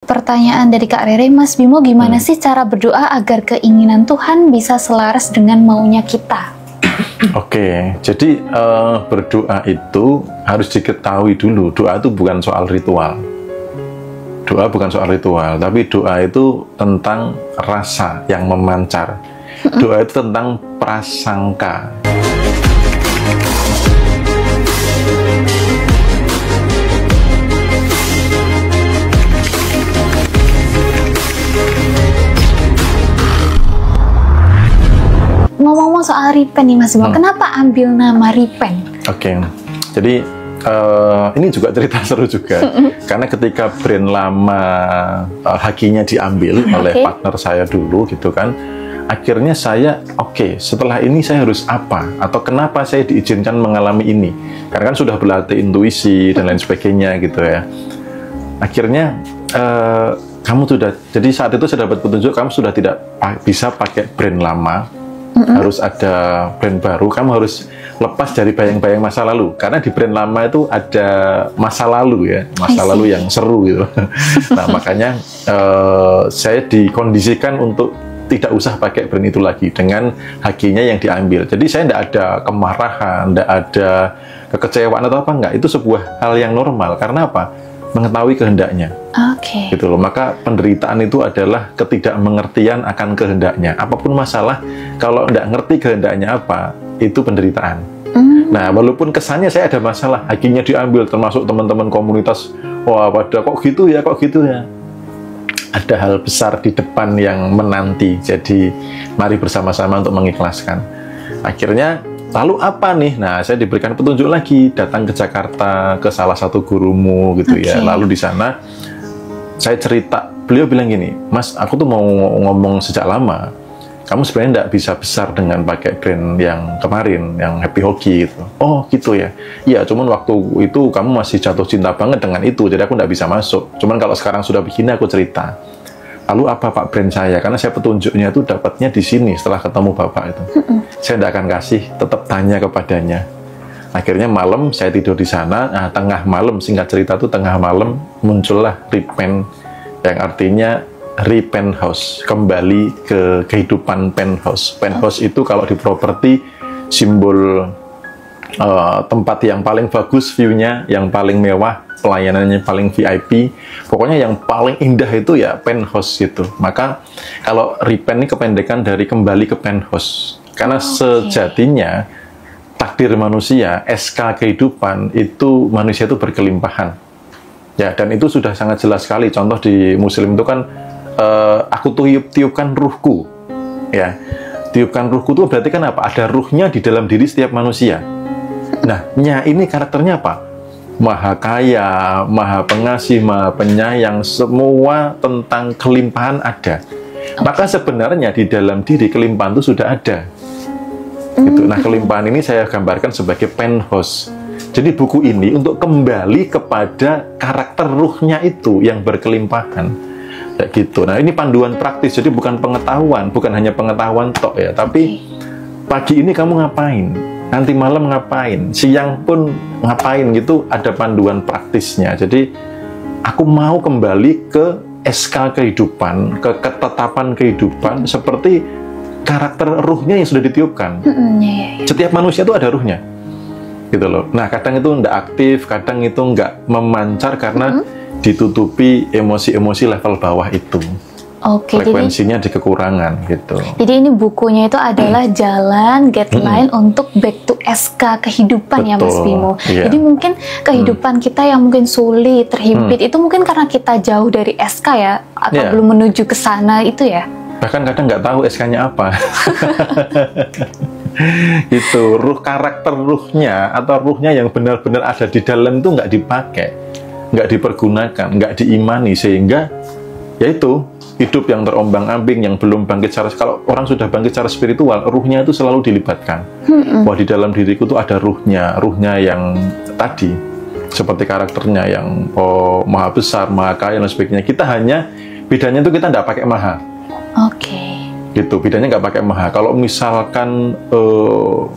Pertanyaan dari Kak Rere, Mas Bimo, gimana sih cara berdoa agar keinginan Tuhan bisa selaras dengan maunya kita? Oke, jadi berdoa itu harus diketahui dulu, doa itu bukan soal ritual. Doa bukan soal ritual, tapi doa itu tentang rasa yang memancar. Doa itu tentang prasangka. Ngomong-ngomong soal Ripen nih Mas Bimo, kenapa ambil nama Ripen? Oke, jadi ini juga cerita seru juga. Karena ketika brand lama Hakinya diambil oleh partner saya dulu gitu kan, akhirnya saya setelah ini saya harus apa? Atau kenapa saya diizinkan mengalami ini? Karena kan sudah berlatih intuisi dan lain sebagainya gitu ya. Akhirnya kamu sudah, jadi saat itu saya dapat petunjuk kamu sudah tidak bisa pakai brand lama. Harus ada brand baru, kamu harus lepas dari bayang-bayang masa lalu, karena di brand lama itu ada masa lalu ya, masa lalu yang seru gitu. Nah makanya saya dikondisikan untuk tidak usah pakai brand itu lagi dengan Hakinya yang diambil. Jadi saya tidak ada kemarahan, tidak ada kekecewaan atau apa, enggak, itu sebuah hal yang normal. Karena apa? Mengetahui kehendaknya. Gitu loh. Maka penderitaan itu adalah ketidakmengertian akan kehendaknya. Apapun masalah, kalau tidak ngerti kehendaknya apa, itu penderitaan. Nah, walaupun kesannya saya ada masalah, Hakinya diambil, termasuk teman-teman komunitas, wah pada kok gitu ya, kok gitu ya. Ada hal besar di depan yang menanti. Jadi mari bersama-sama untuk mengikhlaskan. Akhirnya lalu apa nih? Nah, saya diberikan petunjuk lagi, datang ke Jakarta, ke salah satu gurumu gitu ya. Lalu di sana saya cerita, beliau bilang gini, Mas, aku tuh mau ngomong sejak lama, kamu sebenarnya tidak bisa besar dengan pakai brand yang kemarin, yang Happy Hoki gitu. Oh gitu ya. Iya, cuman waktu itu kamu masih jatuh cinta banget dengan itu, jadi aku tidak bisa masuk. Cuman kalau sekarang sudah begini, aku cerita. Lalu apa Pak brand saya? Karena saya petunjuknya itu dapatnya di sini setelah ketemu Bapak itu. Saya tidak akan kasih, tetap tanya kepadanya. Akhirnya malam saya tidur di sana. Nah, tengah malam, singkat cerita itu tengah malam muncullah Ripen, yang artinya Re-Penthouse, kembali ke kehidupan penthouse. Penthouse itu kalau di properti simbol tempat yang paling bagus view-nya, yang paling mewah, pelayanannya paling VIP, pokoknya yang paling indah itu ya penthouse gitu. Maka kalau Ripen ini kependekan dari kembali ke penthouse, karena sejatinya takdir manusia, SK kehidupan itu manusia itu berkelimpahan ya, dan itu sudah sangat jelas sekali. Contoh di Muslim itu kan aku tiupkan ruhku ya, tiupkan ruhku itu berarti kan apa? Ada ruhnya di dalam diri setiap manusia. Nah, ini karakternya apa? Maha kaya, maha pengasih, maha penyayang, semua tentang kelimpahan ada. Maka sebenarnya di dalam diri kelimpahan itu sudah ada. Gitu. Nah, kelimpahan ini saya gambarkan sebagai penthouse. Jadi buku ini untuk kembali kepada karakter ruhnya itu yang berkelimpahan. Kayak gitu. Nah, ini panduan praktis. Jadi bukan pengetahuan, bukan hanya pengetahuan tok ya, tapi pagi ini kamu ngapain? Nanti malam ngapain, siang pun ngapain gitu, ada panduan praktisnya. Jadi aku mau kembali ke SK kehidupan, ke ketetapan kehidupan seperti karakter ruhnya yang sudah ditiupkan. Setiap manusia itu ada ruhnya gitu loh. Nah, kadang itu nggak aktif, kadang itu nggak memancar karena ditutupi emosi-emosi level bawah itu. Frekuensinya di kekurangan gitu. Jadi ini bukunya itu adalah jalan guideline untuk back to SK kehidupan. Betul, ya Mas Bimo. Jadi mungkin kehidupan kita yang mungkin sulit, terhimpit itu mungkin karena kita jauh dari SK ya, atau belum menuju ke sana itu ya. Bahkan kadang nggak tahu SK-nya apa. Itu ruh, karakter ruhnya atau ruhnya yang benar-benar ada di dalam itu nggak dipakai, nggak dipergunakan, nggak diimani, sehingga yaitu hidup yang terombang-ambing, yang belum bangkit secara, kalau orang sudah bangkit secara spiritual, ruhnya itu selalu dilibatkan. Wah, di dalam diriku tuh ada ruhnya yang tadi, seperti karakternya yang maha besar, maha kaya dan sebagainya. Kita hanya, bedanya itu kita nggak pakai maha. Gitu, bedanya nggak pakai maha. Kalau misalkan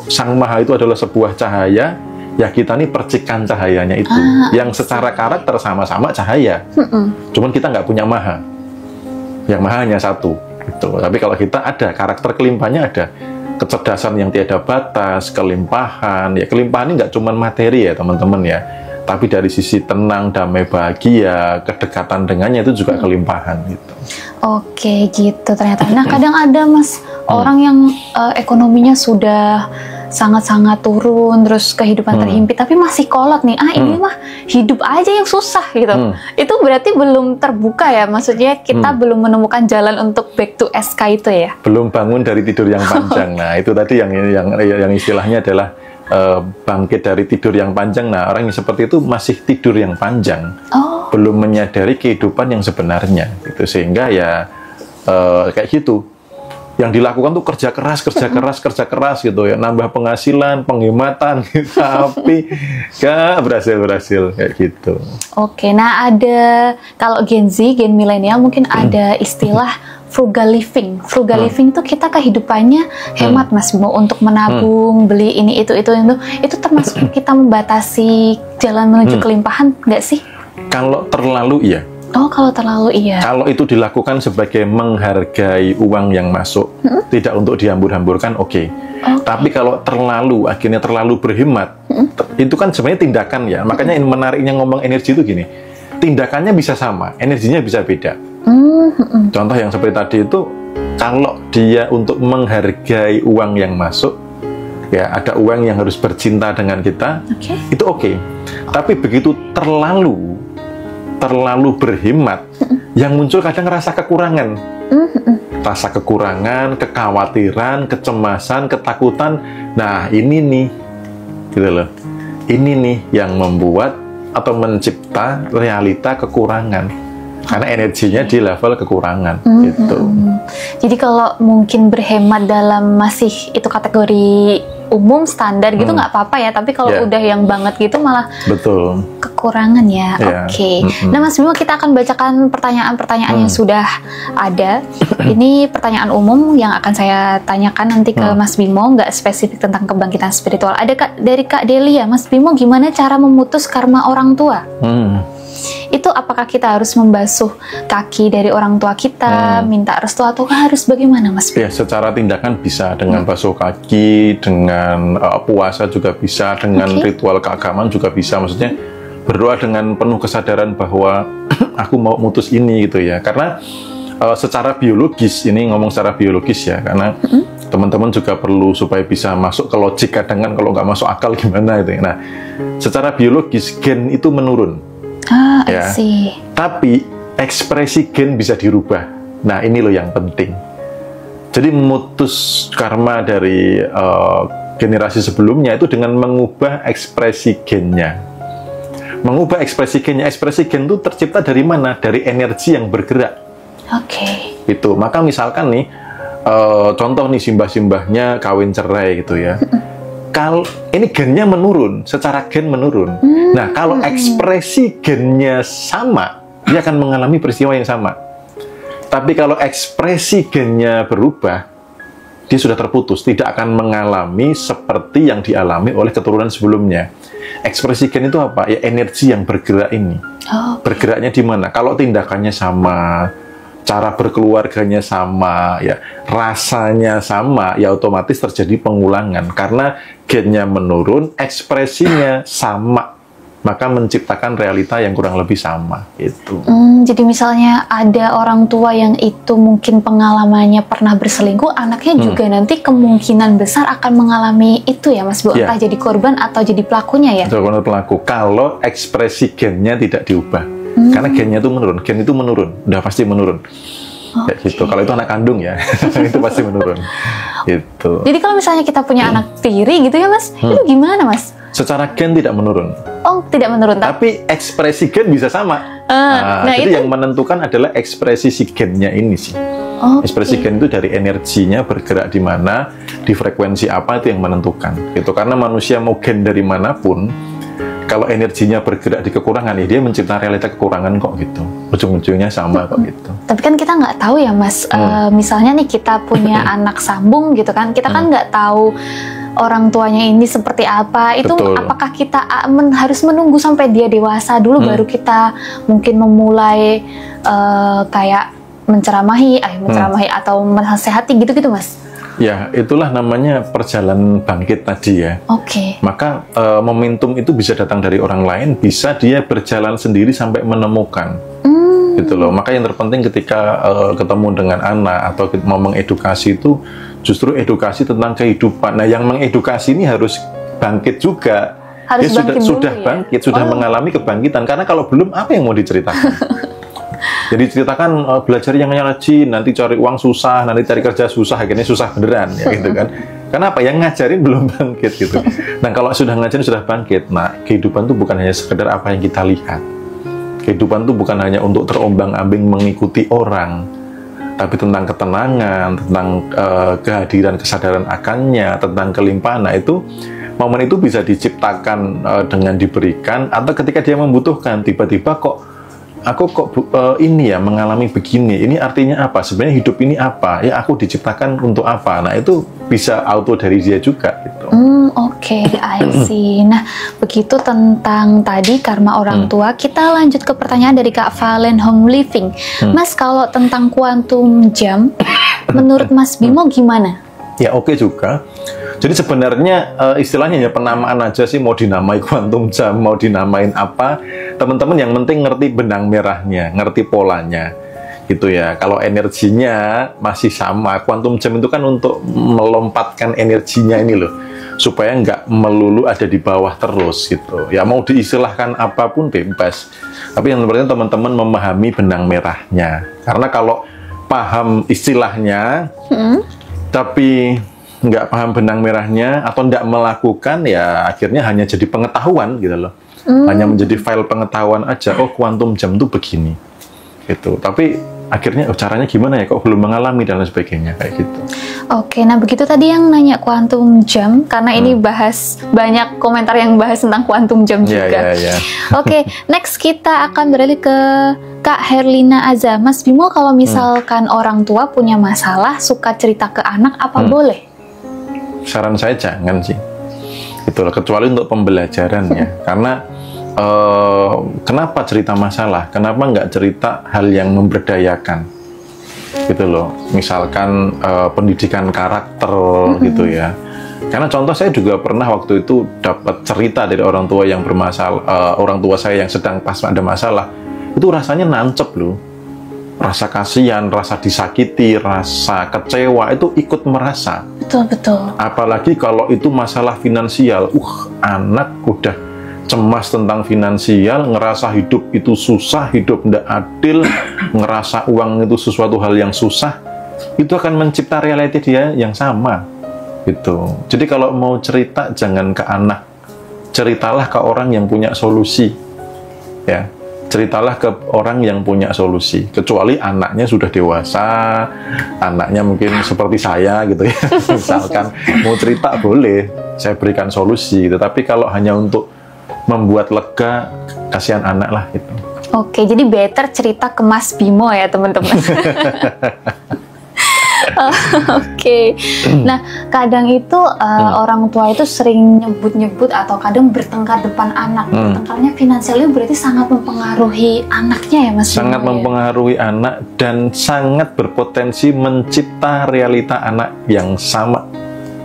sang maha itu adalah sebuah cahaya, ya kita nih percikan cahayanya itu, yang secara karakter sama-sama cahaya, cuman kita nggak punya maha, yang maha hanya satu gitu. Tapi kalau kita ada karakter kelimpahannya, ada kecerdasan yang tiada batas, kelimpahan. Ya kelimpahan ini nggak cuman materi ya teman-teman ya, tapi dari sisi tenang, damai, bahagia, kedekatan dengannya itu juga kelimpahan gitu. Oke gitu ternyata. Nah kadang ada Mas orang yang ekonominya sudah sangat-sangat turun, terus kehidupan terhimpit, tapi masih kolot nih, ini mah hidup aja yang susah gitu. Itu berarti belum terbuka ya, maksudnya kita belum menemukan jalan untuk back to SK itu ya? Belum bangun dari tidur yang panjang. Nah itu tadi yang istilahnya adalah bangkit dari tidur yang panjang. Nah orang yang seperti itu masih tidur yang panjang, belum menyadari kehidupan yang sebenarnya gitu. Sehingga ya kayak gitu, yang dilakukan tuh kerja keras gitu ya, nambah penghasilan, penghematan, tapi gak berhasil kayak gitu. Oke, nah ada kalau Gen Z, Gen milenial mungkin ada istilah frugal living. Frugal living tuh kita kehidupannya hemat Mas Bimo, untuk menabung, beli ini itu termasuk kita membatasi jalan menuju kelimpahan nggak sih? Kalau terlalu iya. Oh, kalau terlalu iya. Kalau itu dilakukan sebagai menghargai uang yang masuk, tidak untuk dihambur-hamburkan, oke. Tapi kalau akhirnya terlalu berhemat, itu kan sebenarnya tindakan ya. Makanya menariknya ngomong energi itu gini, tindakannya bisa sama, energinya bisa beda. Contoh yang seperti tadi itu, kalau dia untuk menghargai uang yang masuk, ya ada uang yang harus bercinta dengan kita, itu oke. Tapi begitu terlalu berhemat, yang muncul kadang rasa kekurangan, kekhawatiran, kecemasan, ketakutan. Nah ini nih, gitu loh. Ini nih yang membuat atau mencipta realita kekurangan, karena energinya di level kekurangan, gitu. Jadi kalau mungkin berhemat dalam masih itu kategori umum standar gitu nggak apa-apa ya, tapi kalau udah yang banget gitu malah kekurangan ya. Oke. Nah Mas Bimo, kita akan bacakan pertanyaan-pertanyaan yang sudah ada. Ini pertanyaan umum yang akan saya tanyakan nanti ke Mas Bimo, nggak spesifik tentang kebangkitan spiritual. Ada dari Kak Delia, Mas Bimo, gimana cara memutus karma orang tua? Itu apakah kita harus membasuh kaki dari orang tua kita, minta restu, atau harus bagaimana Mas? Ya, secara tindakan bisa dengan basuh kaki, dengan puasa juga bisa, dengan ritual keagamaan juga bisa. Maksudnya berdoa dengan penuh kesadaran bahwa aku mau mutus ini gitu ya. Karena secara biologis, ini ngomong secara biologis ya, karena teman-teman juga perlu supaya bisa masuk ke logika, dengan kalau nggak masuk akal gimana itu. Nah, secara biologis gen itu menurun. Ya. Tapi ekspresi gen bisa dirubah. Nah ini loh yang penting. Jadi memutus karma dari generasi sebelumnya itu dengan mengubah ekspresi gennya. Mengubah ekspresi gennya. Ekspresi gen itu tercipta dari mana? Dari energi yang bergerak. Itu. Maka misalkan nih, contoh nih simbah-simbahnya kawin cerai gitu ya. Kalau ini gennya menurun, secara gen menurun. Nah, kalau ekspresi gennya sama, dia akan mengalami peristiwa yang sama. Tapi kalau ekspresi gennya berubah, dia sudah terputus, tidak akan mengalami seperti yang dialami oleh keturunan sebelumnya. Ekspresi gen itu apa? Ya energi yang bergerak ini. Bergeraknya di mana? Kalau tindakannya sama, cara berkeluarganya sama, ya rasanya sama, ya otomatis terjadi pengulangan karena gennya menurun, ekspresinya sama, maka menciptakan realita yang kurang lebih sama. Itu. Jadi misalnya ada orang tua yang itu mungkin pengalamannya pernah berselingkuh, anaknya juga nanti kemungkinan besar akan mengalami itu ya Mas Bu, entah jadi korban atau jadi pelakunya ya. Betul, pelaku. Kalau ekspresi gennya tidak diubah. Karena gennya itu menurun, gen itu menurun, udah pasti menurun. Kayak gitu. Kalau itu anak kandung ya, itu pasti menurun. Gitu. Jadi kalau misalnya kita punya anak tiri gitu ya Mas, itu gimana Mas? Secara gen tidak menurun. Oh, tidak menurun. Tapi ekspresi gen bisa sama. Jadi yang menentukan adalah ekspresi si gennya ini sih. Ekspresi gen itu dari energinya bergerak di mana, di frekuensi apa, itu yang menentukan. Gitu. Karena manusia mau gen dari manapun, kalau energinya bergerak di kekurangan, ya dia mencipta realita kekurangan kok gitu. Ujung-ujungnya sama kok gitu. Tapi kan kita nggak tahu ya Mas, misalnya nih kita punya anak sambung gitu kan, kita kan nggak tahu orang tuanya ini seperti apa. Itu apakah kita harus menunggu sampai dia dewasa dulu baru kita mungkin memulai kayak menceramahi atau menasehati gitu-gitu, Mas? Ya, itulah namanya perjalanan bangkit tadi ya. Oke. Maka momentum itu bisa datang dari orang lain, bisa dia berjalan sendiri sampai menemukan. Gitu loh. Maka yang terpenting ketika ketemu dengan anak atau mau mengedukasi itu justru edukasi tentang kehidupan. Nah, yang mengedukasi ini harus bangkit juga. Harus dia bangkit sudah dulu, bangkit, sudah mengalami kebangkitan. Karena kalau belum, apa yang mau diceritakan? Jadi ceritakan belajar yang rajin, nanti cari uang susah, nanti cari kerja susah, akhirnya susah beneran ya gitu kan. Kenapa? Yang ngajarin belum bangkit gitu. Nah, kalau sudah ngajarin sudah bangkit. Nah, kehidupan itu bukan hanya sekedar apa yang kita lihat. Kehidupan itu bukan hanya untuk terombang-ambing mengikuti orang, tapi tentang ketenangan, tentang kehadiran kesadaran akannya, tentang kelimpahan. Nah, itu momen itu bisa diciptakan dengan diberikan, atau ketika dia membutuhkan, tiba-tiba aku ini ya mengalami begini, ini artinya apa? Sebenarnya hidup ini apa? Ya aku diciptakan untuk apa? Nah, itu bisa auto dari dia juga gitu. Oke, I see. Nah, begitu tentang tadi karma orang tua, kita lanjut ke pertanyaan dari Kak Valen Home Living. Mas, kalau tentang kuantum jam, menurut Mas Bimo gimana? Ya oke juga. Jadi sebenarnya istilahnya ya penamaan aja sih, mau dinamai kuantum jam, mau dinamain apa, teman-teman yang penting ngerti benang merahnya, ngerti polanya, gitu ya. Kalau energinya masih sama, kuantum jam itu kan untuk melompatkan energinya ini loh, supaya nggak melulu ada di bawah terus gitu. Ya mau diistilahkan apapun bebas, tapi yang penting teman-teman memahami benang merahnya. Karena kalau paham istilahnya, tapi nggak paham benang merahnya atau nggak melakukan, ya akhirnya hanya jadi pengetahuan gitu loh. Hanya menjadi file pengetahuan aja, oh kuantum jam itu begini gitu. Tapi akhirnya caranya gimana ya, kok belum mengalami dan lain sebagainya kayak gitu. Oke, nah begitu tadi yang nanya kuantum jam, karena ini bahas banyak komentar yang bahas tentang kuantum jam juga. Oke, next kita akan beralih ke Kak Herlina Aza. Mas Bimo, kalau misalkan orang tua punya masalah suka cerita ke anak, apa boleh? Saran saya jangan sih, itulah, kecuali untuk pembelajaran ya. Karena kenapa cerita masalah? Kenapa nggak cerita hal yang memberdayakan? Gitu loh. Misalkan pendidikan karakter gitu ya. Karena contoh saya juga pernah waktu itu dapat cerita dari orang tua yang bermasalah, orang tua saya yang sedang pas ada masalah. Itu rasanya nancep loh. Rasa kasihan, rasa disakiti, rasa kecewa itu ikut merasa. Betul. Apalagi kalau itu masalah finansial. Anak udah cemas tentang finansial, ngerasa hidup itu susah, hidup tidak adil, ngerasa uang itu sesuatu hal yang susah, itu akan mencipta reality dia yang sama. Gitu. Jadi kalau mau cerita jangan ke anak, ceritalah ke orang yang punya solusi. Ya. Ceritalah ke orang yang punya solusi, kecuali anaknya sudah dewasa, anaknya mungkin seperti saya gitu ya. Misalkan mau cerita boleh, saya berikan solusi gitu. Tapi kalau hanya untuk membuat lega, kasihan anak lah gitu. Oke, jadi better cerita ke Mas Bimo ya teman-teman. Oke. Nah, kadang itu orang tua itu sering nyebut-nyebut atau kadang bertengkar depan anak. Bertengkarnya finansialnya berarti sangat mempengaruhi anaknya ya, Mas? Sangat mempengaruhi anak dan sangat berpotensi mencipta realita anak yang sama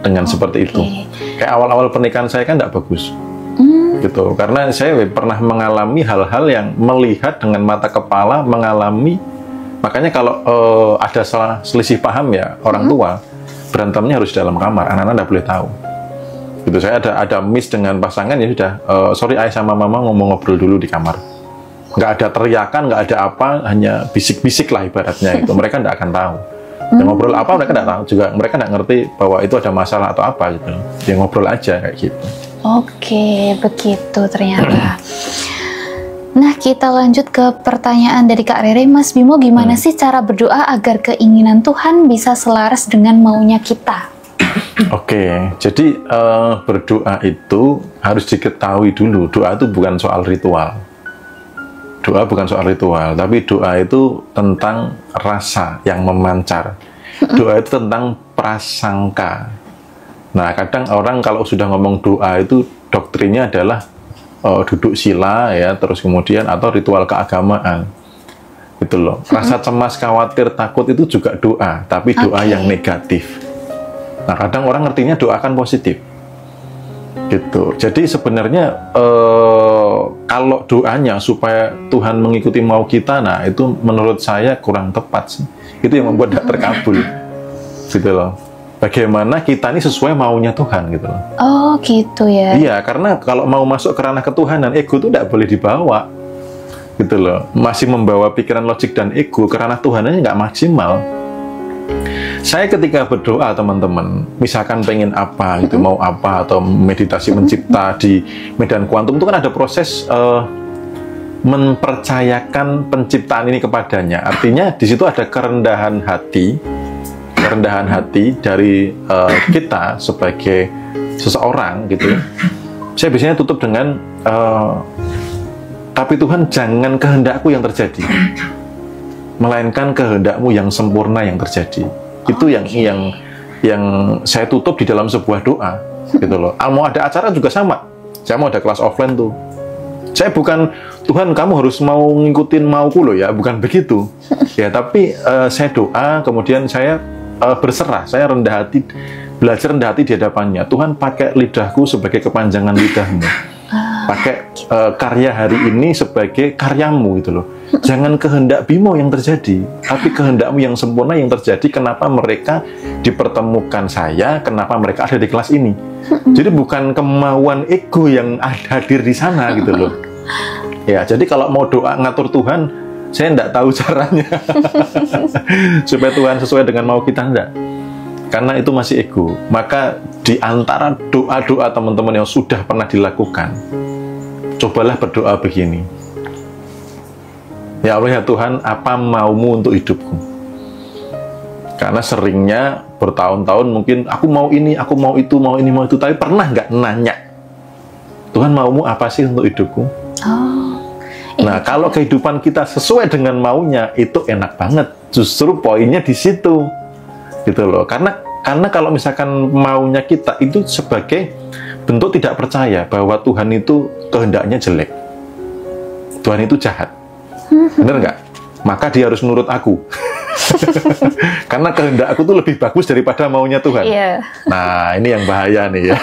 dengan seperti itu. Kayak awal-awal pernikahan saya kan tidak bagus. Gitu. Karena saya pernah mengalami hal-hal yang melihat dengan mata kepala, makanya kalau ada selisih paham ya orang tua, berantemnya harus dalam kamar, anak-anak tidak boleh tahu. Gitu. Saya ada miss dengan pasangan, ya sudah, sorry ayah sama mama ngobrol dulu di kamar. Nggak ada teriakan, nggak ada apa, hanya bisik-bisik lah ibaratnya itu. Mereka tidak akan tahu. Dan ngobrol apa mereka tidak tahu juga, mereka tidak ngerti bahwa itu ada masalah atau apa gitu. Dia ngobrol aja kayak gitu. Oke, begitu ternyata. Nah, kita lanjut ke pertanyaan dari Kak Rere. Mas Bimo, gimana sih cara berdoa agar keinginan Tuhan bisa selaras dengan maunya kita? Oke, jadi berdoa itu harus diketahui dulu. Doa itu bukan soal ritual. Doa bukan soal ritual, tapi doa itu tentang rasa yang memancar. Doa itu tentang prasangka. Nah, kadang orang kalau sudah ngomong doa itu doktrinnya adalah duduk sila ya, terus kemudian atau ritual keagamaan. Gitu loh. Rasa cemas, khawatir, takut itu juga doa, tapi doa yang negatif. Nah, kadang orang ngertinya doa kan positif. Gitu. Jadi sebenarnya kalau doanya supaya Tuhan mengikuti mau kita, nah itu menurut saya kurang tepat sih. Itu yang membuat tidak terkabul. Gitu loh. Bagaimana kita ini sesuai maunya Tuhan gitu loh. Oh gitu ya. Iya, karena kalau mau masuk ke ranah ketuhanan, ego itu tidak boleh dibawa. Gitu loh. Masih membawa pikiran logik dan ego ke ranah Tuhanannya nggak maksimal. Saya ketika berdoa teman-teman, misalkan pengen apa gitu, mau apa, atau meditasi mencipta di medan kuantum, itu kan ada proses mempercayakan penciptaan ini kepadanya. Artinya di situ ada kerendahan hati dari kita sebagai seseorang gitu. Saya biasanya tutup dengan tapi Tuhan, jangan kehendakku yang terjadi, melainkan kehendakmu yang sempurna yang terjadi. Itu yang saya tutup di dalam sebuah doa gitu loh. Mau ada acara juga sama. Saya mau ada kelas offline tuh. Saya bukan, Tuhan kamu harus mau ngikutin mauku loh ya, bukan begitu. Ya, tapi saya doa, kemudian saya berserah, saya rendah hati, belajar rendah hati di hadapannya. Tuhan, pakai lidahku sebagai kepanjangan lidahmu. Pakai karya hari ini sebagai karyamu gitu loh. Jangan kehendak Bimo yang terjadi, tapi kehendakmu yang sempurna yang terjadi. Kenapa mereka dipertemukan saya, kenapa mereka ada di kelas ini. Jadi bukan kemauan ego yang hadir di sana gitu loh. Ya, jadi kalau mau doa ngatur Tuhan, saya enggak tahu caranya. Supaya Tuhan sesuai dengan mau kita, enggak. Karena itu masih ego. Maka di antara doa-doa teman-teman yang sudah pernah dilakukan, cobalah berdoa begini. Ya Allah ya Tuhan, apa maumu untuk hidupku? Karena seringnya bertahun-tahun mungkin aku mau ini, aku mau itu, mau ini, mau itu, tapi pernah nggak nanya, Tuhan maumu apa sih untuk hidupku? Nah, kalau kehidupan kita sesuai dengan maunya, itu enak banget. Justru poinnya di situ, gitu loh. Karena kalau misalkan maunya kita itu sebagai bentuk tidak percaya bahwa Tuhan itu kehendaknya jelek, Tuhan itu jahat. Bener nggak? Maka dia harus nurut aku. Karena kehendak aku tuh lebih bagus daripada maunya Tuhan. Yeah. Nah, ini yang bahaya nih ya.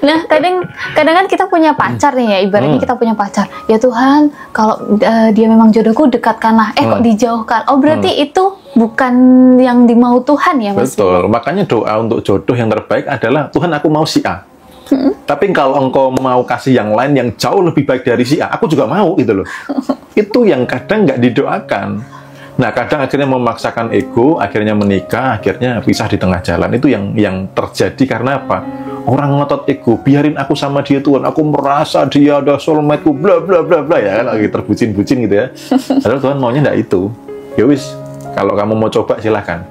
Nah, kadang kan kita punya pacar nih ya, ibaratnya kita punya pacar. Ya Tuhan, kalau dia memang jodohku, dekatkanlah. Kok dijauhkan? Oh, berarti itu bukan yang dimau Tuhan ya, Mas? Betul. Makanya doa untuk jodoh yang terbaik adalah, Tuhan aku mau si A. Tapi kalau engkau mau kasih yang lain yang jauh lebih baik dari si A, aku juga mau gitu loh. Itu yang kadang nggak didoakan. Nah, kadang akhirnya memaksakan ego, akhirnya menikah, akhirnya pisah di tengah jalan. Itu yang terjadi karena apa? Orang ngotot ego, biarin aku sama dia Tuhan, aku merasa dia ada soulmate-ku, bla bla bla bla ya kan, lagi terbucin-bucin gitu ya. Padahal Tuhan maunya nggak itu. Ya wis, kalau kamu mau coba silahkan.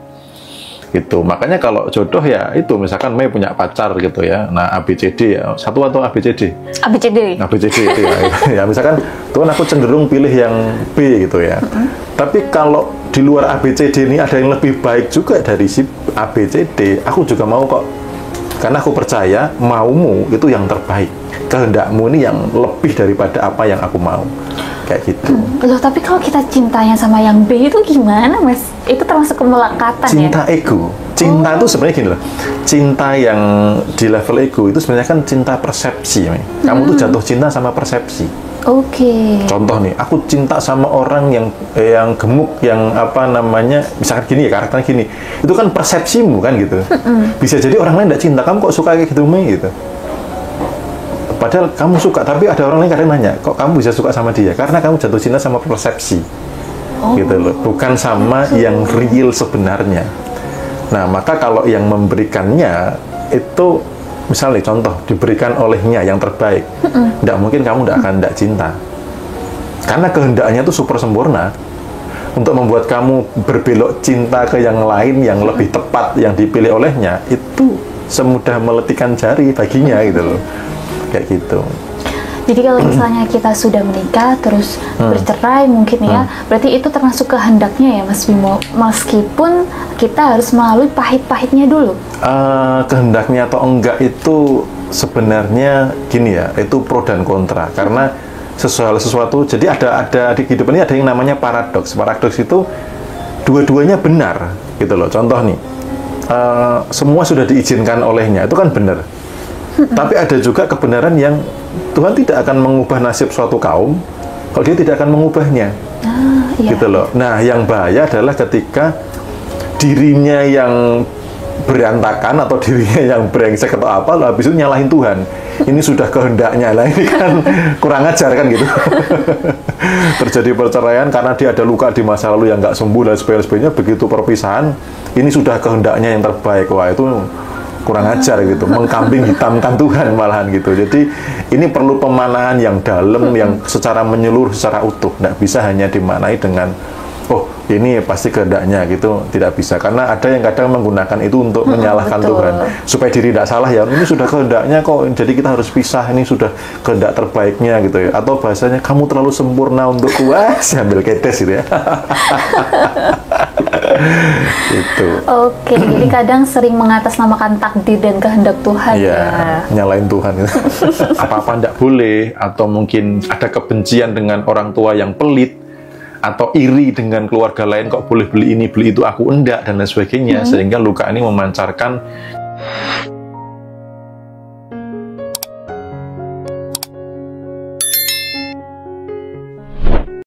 Gitu. Makanya kalau jodoh ya itu, misalkan Mei punya pacar gitu ya, nah ABCD ya, satu atau ABCD? ABCD itu ya. Ya misalkan Tuhan aku cenderung pilih yang B gitu ya. Tapi kalau di luar ABCD ini ada yang lebih baik juga dari si ABCD, aku juga mau kok. Karena aku percaya maumu itu yang terbaik, kehendakmu ini yang lebih daripada apa yang aku mau. Kayak gitu. Loh, tapi kalau kita cintanya sama yang B itu gimana, Mas? Itu termasuk kemelekatan ya? Cinta ego. Cinta itu sebenarnya gini loh. Cinta yang di level ego itu sebenarnya kan cinta persepsi. Kamu tuh jatuh cinta sama persepsi. Oke. Contoh nih, aku cinta sama orang yang gemuk, yang apa namanya, misalkan gini ya, karakternya gini. Itu kan persepsimu kan gitu. Bisa jadi orang lain nggak cinta, kamu kok suka kayak gitu, Mei gitu. Padahal kamu suka, tapi ada orang lain kadang nanya, kok kamu bisa suka sama dia? Karena kamu jatuh cinta sama persepsi, gitu loh, bukan sama yang real sebenarnya. Nah, maka kalau yang memberikannya itu, misalnya contoh, diberikan olehnya yang terbaik, nggak mungkin kamu akan cinta. Karena kehendaknya itu super sempurna. Untuk membuat kamu berbelok cinta ke yang lain, yang lebih tepat, yang dipilih olehnya, itu semudah meletikan jari baginya gitu loh. Kayak gitu. Jadi kalau misalnya kita sudah menikah terus bercerai mungkin ya, berarti itu termasuk kehendaknya ya Mas Bimo, meskipun kita harus melalui pahit-pahitnya dulu. Kehendaknya atau enggak itu sebenarnya gini ya, itu pro dan kontra, karena sesuatu jadi ada di kehidupan ini ada yang namanya paradoks. Paradoks itu dua-duanya benar gitu loh. Contoh nih, semua sudah diizinkan olehnya, itu kan benar. Tapi ada juga kebenaran yang Tuhan tidak akan mengubah nasib suatu kaum kalau dia tidak akan mengubahnya. Iya. Gitu loh. Nah, yang bahaya adalah ketika dirinya yang berantakan atau dirinya yang brengsek atau apa, lalu habis itu nyalahin Tuhan. Ini sudah kehendaknya lah, ini kan kurang ajar kan gitu. Terjadi perceraian karena dia ada luka di masa lalu yang nggak sembuh dan sebagainya. Begitu perpisahan, ini sudah kehendaknya yang terbaik. Wah, itu kurang ajar gitu, mengkambing hitamkan Tuhan malahan gitu. Jadi ini perlu pemanahan yang dalam, yang secara menyeluruh, secara utuh. Nggak bisa hanya dimaknai dengan oh ini pasti kehendaknya gitu, tidak bisa. Karena ada yang kadang menggunakan itu untuk menyalahkan Tuhan supaya diri tidak salah ya. Ini sudah kehendaknya kok, jadi kita harus pisah, ini sudah kehendak terbaiknya gitu ya. Atau bahasanya kamu terlalu sempurna untuk kuas, ambil ketes gitu ya. Itu. Oke, jadi kadang sering mengatasnamakan takdir dan kehendak Tuhan ya. Nyalain Tuhan. Apa-apa tidak boleh, atau mungkin ada kebencian dengan orang tua yang pelit, atau iri dengan keluarga lain, kok boleh beli ini, beli itu, aku enggak, dan lain sebagainya. Sehingga luka ini memancarkan